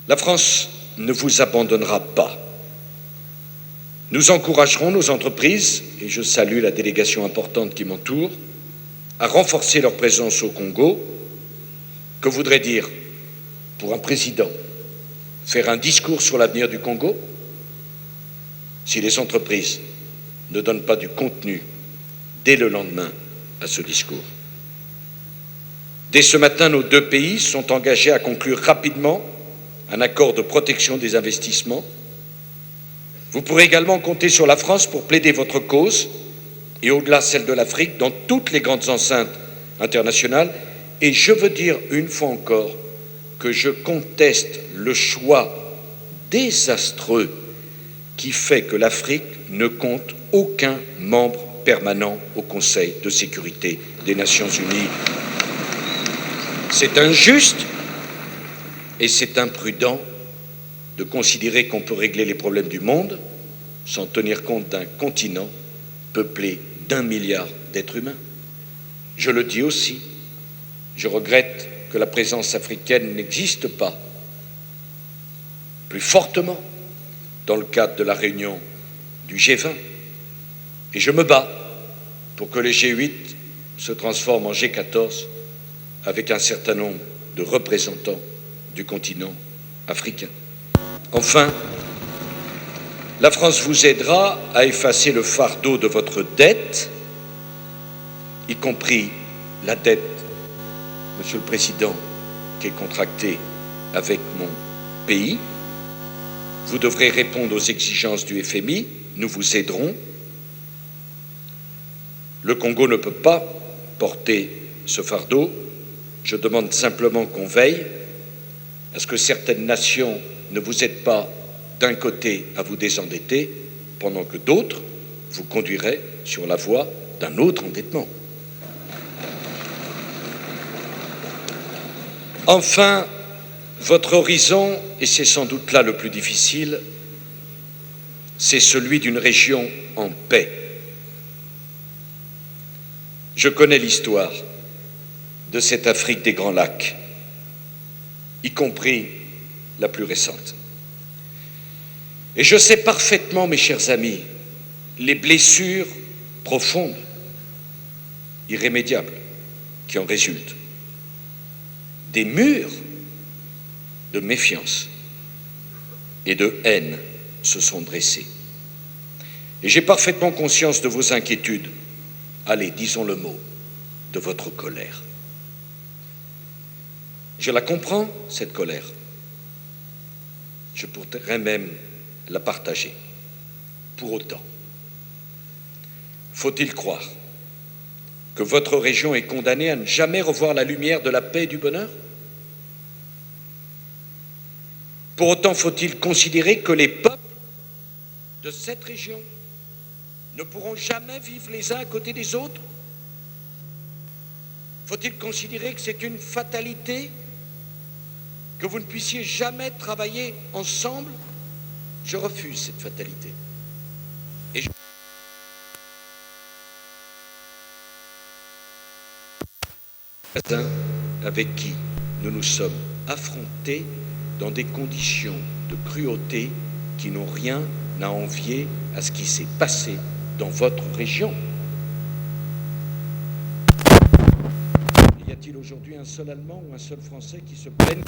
La France ne vous abandonnera pas. Nous encouragerons nos entreprises, et je salue la délégation importante qui m'entoure, à renforcer leur présence au Congo. Que voudrait dire, pour un président, faire un discours sur l'avenir du Congo si les entreprises ne donnent pas du contenu dès le lendemain à ce discours? Dès ce matin, nos deux pays sont engagés à conclure rapidement un accord de protection des investissements. Vous pourrez également compter sur la France pour plaider votre cause, et au-delà celle de l'Afrique, dans toutes les grandes enceintes internationales. Et je veux dire une fois encore que je conteste le choix désastreux qui fait que l'Afrique ne compte aucun membre permanent au Conseil de sécurité des Nations Unies. C'est injuste et c'est imprudent de considérer qu'on peut régler les problèmes du monde sans tenir compte d'un continent peuplé d'1 milliard d'êtres humains. Je le dis aussi, je regrette que la présence africaine n'existe pas plus fortement dans le cadre de la réunion du G20. Et je me bats pour que le G8 se transforme en G14 avec un certain nombre de représentants du continent africain. Enfin, la France vous aidera à effacer le fardeau de votre dette, y compris la dette, Monsieur le Président, qui est contractée avec mon pays. Vous devrez répondre aux exigences du FMI, nous vous aiderons. Le Congo ne peut pas porter ce fardeau. Je demande simplement qu'on veille à ce que certaines nations ne vous aident pas d'un côté à vous désendetter, pendant que d'autres vous conduiraient sur la voie d'un autre endettement. Enfin, votre horizon, et c'est sans doute là le plus difficile, c'est celui d'une région en paix. Je connais l'histoire de cette Afrique des Grands Lacs, y compris la plus récente. Et je sais parfaitement, mes chers amis, les blessures profondes, irrémédiables, qui en résultent. Des murs de méfiance et de haine se sont dressés. Et j'ai parfaitement conscience de vos inquiétudes. Allez, disons le mot, de votre colère. Je la comprends, cette colère. Je pourrais même la partager. Pour autant, faut-il croire que votre région est condamnée à ne jamais revoir la lumière de la paix et du bonheur? Pour autant, faut-il considérer que les peuples de cette région ne pourront jamais vivre les uns à côté des autres? Faut-il considérer que c'est une fatalité que vous ne puissiez jamais travailler ensemble? Je refuse cette fatalité. Et avec qui nous nous sommes affrontés dans des conditions de cruauté qui n'ont rien à envier à ce qui s'est passé dans votre région. Y a-t-il aujourd'hui un seul Allemand ou un seul Français qui se plaigne ?